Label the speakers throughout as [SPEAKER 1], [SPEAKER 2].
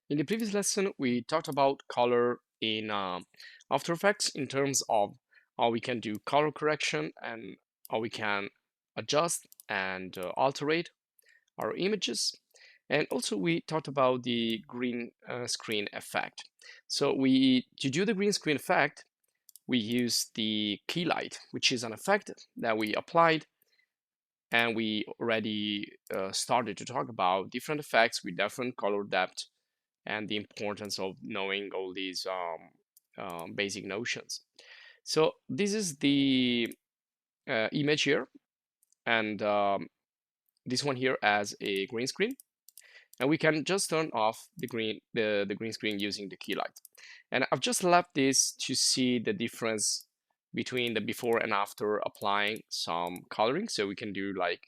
[SPEAKER 1] In the previous lesson, we talked about color in After Effects in terms of how we can do color correction and how we can adjust and alterate our images. And also we talked about the green screen effect. So to do the green screen effect, we use the key light, which is an effect that we applied, and we already started to talk about different effects with different color depth and the importance of knowing all these basic notions. So this is the image here, and this one here as a green screen, and we can just turn off the green screen using the key light. And I've just left this to see the difference between the before and after applying some coloring, so we can do like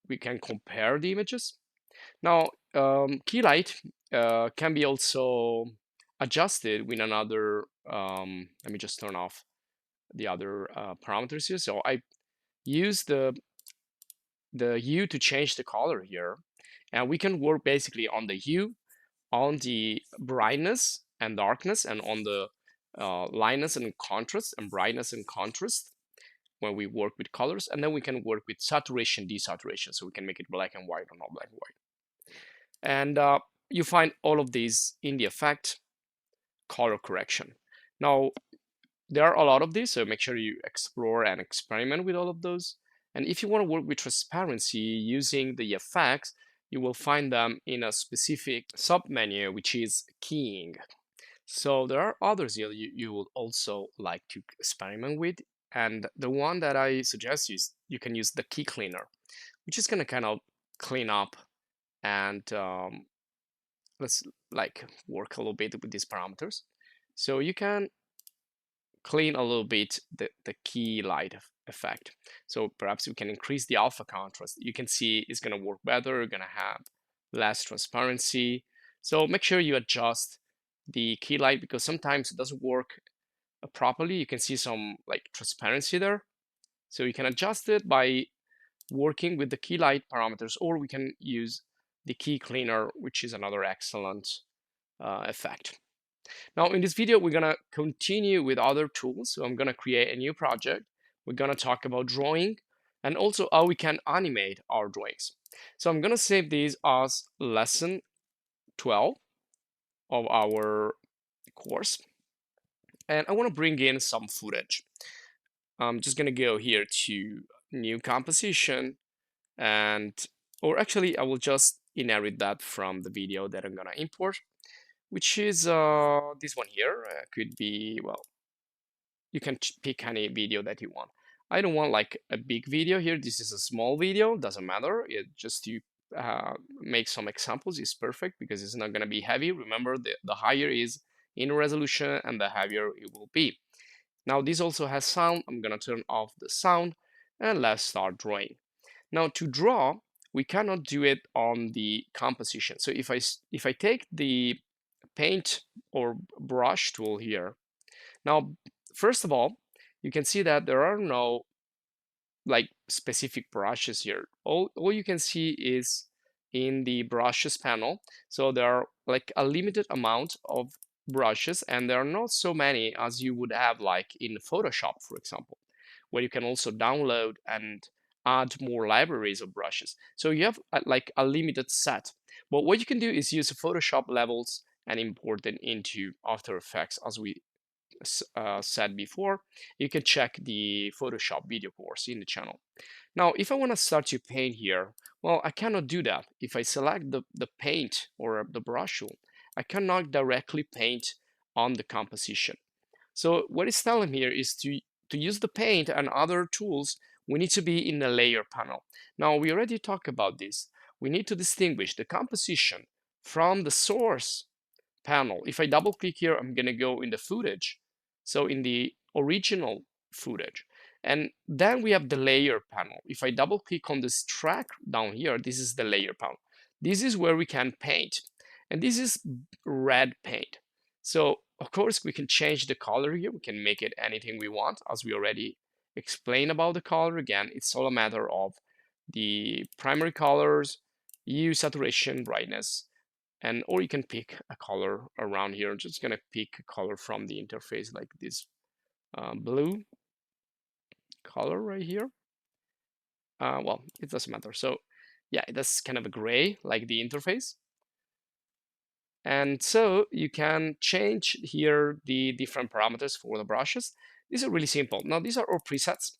[SPEAKER 1] we can compare the images. Now, key light can be also adjusted with another, let me just turn off the other parameters here. So I use the hue to change the color here, and we can work basically on the hue, on the brightness and darkness, and on the lightness and contrast and brightness and contrast when we work with colors, and then we can work with saturation, desaturation, so we can make it black and white or not black and white. And you find all of these in the effect color correction. Now, there are a lot of these, so make sure you explore and experiment with all of those. And if you want to work with transparency using the effects, you will find them in a specific submenu, which is keying. So there are others you will also like to experiment with. And the one that I suggest is you can use the key cleaner, which is going to kind of clean up and let's like work a little bit with these parameters. So you can clean a little bit the key light effect. So perhaps we can increase the alpha contrast. You can see it's going to work better, going to have less transparency. So make sure you adjust the key light because sometimes it doesn't work properly. You can see some like transparency there. So you can adjust it by working with the key light parameters, or we can use the key cleaner, which is another excellent effect. Now in this video, we're gonna continue with other tools. So I'm gonna create a new project. We're gonna talk about drawing and also how we can animate our drawings. So I'm gonna save these as lesson 12 of our course. And I wanna bring in some footage. I'm just gonna go here to new composition and, or actually I will just inherit that from the video that I'm gonna import, which is this one here. Could be, well, you can pick any video that you want. I don't want like a big video here. This is a small video, doesn't matter. It just to make some examples is perfect because it's not gonna be heavy. Remember, the higher is in resolution and the heavier it will be. Now this also has sound. I'm gonna turn off the sound and let's start drawing. Now to draw, we cannot do it on the composition. So if I take the paint or brush tool here, now first of all, you can see that there are no like specific brushes here. All you can see is in the brushes panel. So there are like a limited amount of brushes, and there are not so many as you would have like in Photoshop, for example, where you can also download and add more libraries of brushes. So you have like a limited set. But what you can do is use Photoshop levels and import them into After Effects as we said before. You can check the Photoshop video course in the channel. Now, if I want to start to paint here, well, I cannot do that. If I select the paint or the brush tool, I cannot directly paint on the composition. So what it's telling here is to use the paint and other tools, we need to be in the layer panel. Now, we already talked about this. We need to distinguish the composition from the source panel. If I double click here, I'm gonna go in the footage. So in the original footage. And then we have the layer panel. If I double click on this track down here, this is the layer panel. This is where we can paint. And this is red paint. So of course we can change the color here. We can make it anything we want, as we already explained about the color. Again, it's all a matter of the primary colors, hue, saturation, brightness, and or you can pick a color around here. I'm just gonna pick a color from the interface, like this blue color right here. Well, it doesn't matter. So yeah, that's kind of a gray, like the interface. And so you can change here the different parameters for the brushes. These are really simple. Now these are all presets.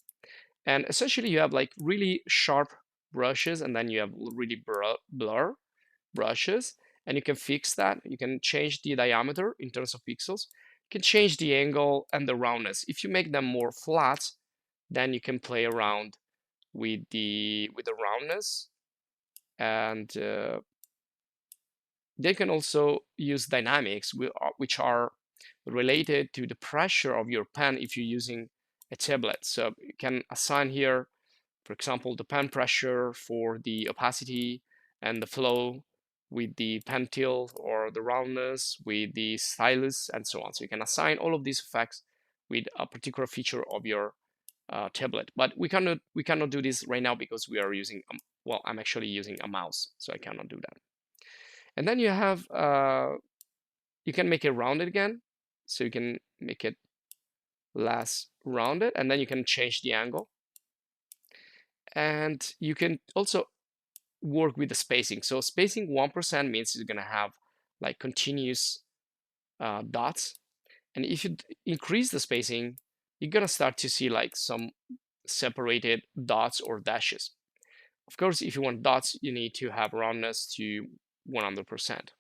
[SPEAKER 1] And essentially you have like really sharp brushes, and then you have really blur brushes, and you can fix that. You can change the diameter in terms of pixels. You can change the angle and the roundness. If you make them more flat, then you can play around with the roundness, and they can also use dynamics, which are related to the pressure of your pen if you're using a tablet. So you can assign here, for example, the pen pressure for the opacity and the flow with the pen tilt, or the roundness with the stylus, and so on. So you can assign all of these effects with a particular feature of your tablet. But we cannot do this right now because we are using well, I'm actually using a mouse, so I cannot do that. And then you have you can make it rounded again, so you can make it less rounded, and then you can change the angle. And you can also work with the spacing. So spacing 1% means you're gonna have like continuous dots. And if you increase the spacing, you're gonna start to see like some separated dots or dashes. Of course, if you want dots, you need to have roundness to 100%.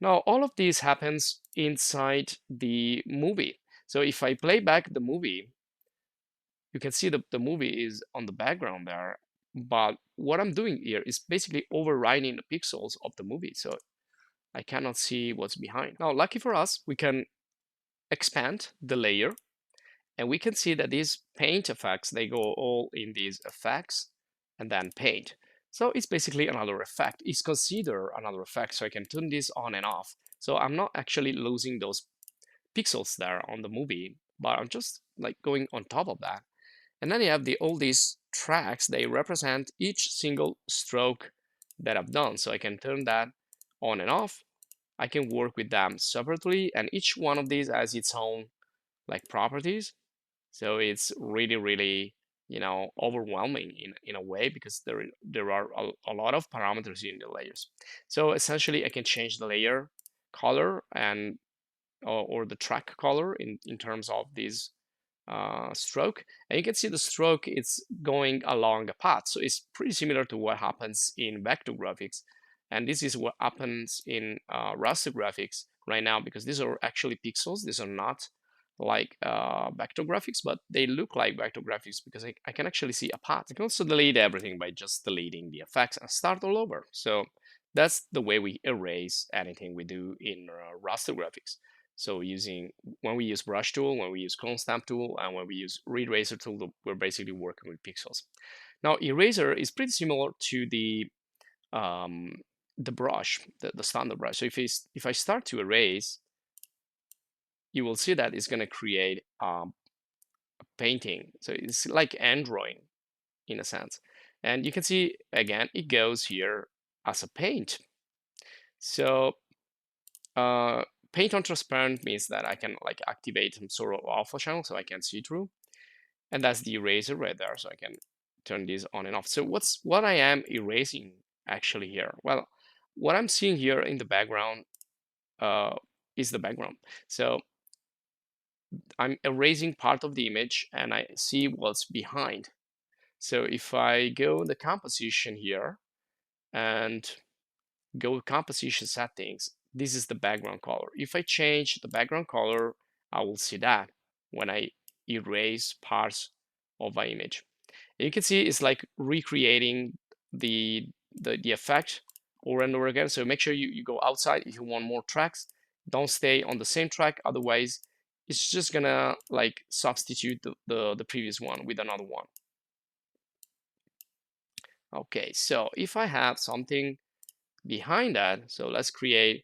[SPEAKER 1] Now, all of this happens inside the movie. So if I play back the movie, you can see the movie is on the background there. But what I'm doing here is basically overriding the pixels of the movie. So I cannot see what's behind. Now, lucky for us, we can expand the layer, and we can see that these paint effects, they go all in these effects and then paint. So it's basically another effect. It's considered another effect, so I can turn this on and off. So I'm not actually losing those pixels there on the movie, but I'm just like going on top of that. And then you have all these tracks. They represent each single stroke that I've done. So I can turn that on and off. I can work with them separately, and each one of these has its own like properties. So it's really, really, overwhelming in a way, because there are a lot of parameters in the layers. So essentially, I can change the layer color and or the track color in terms of this stroke. And you can see the stroke, it's going along a path. So it's pretty similar to what happens in vector graphics. And this is what happens in raster graphics right now, because these are actually pixels. These are not like vector graphics, but they look like vector graphics because I can actually see a path. I can also delete everything by just deleting the effects and start all over. So that's the way we erase anything we do in raster graphics. So when we use brush tool, when we use clone stamp tool, and when we use eraser tool, we're basically working with pixels. Now, eraser is pretty similar to the brush, the standard brush. So if I start to erase, you will see that it's going to create a painting. So it's like hand drawing in a sense. And you can see, again, it goes here as a paint. So paint on transparent means that I can like activate some sort of alpha channel so I can see through. And that's the eraser right there. So I can turn this on and off. So what I am erasing actually here? Well, what I'm seeing here in the background is the background. So I'm erasing part of the image and I see what's behind. So if I go the composition here and go composition settings, this is the background color. If I change the background color, I will see that when I erase parts of my image. And you can see it's like recreating the effect over and over again. So make sure you go outside if you want more tracks. Don't stay on the same track, otherwise it's just gonna like substitute the previous one with another one. Okay, so if I have something behind that, so let's create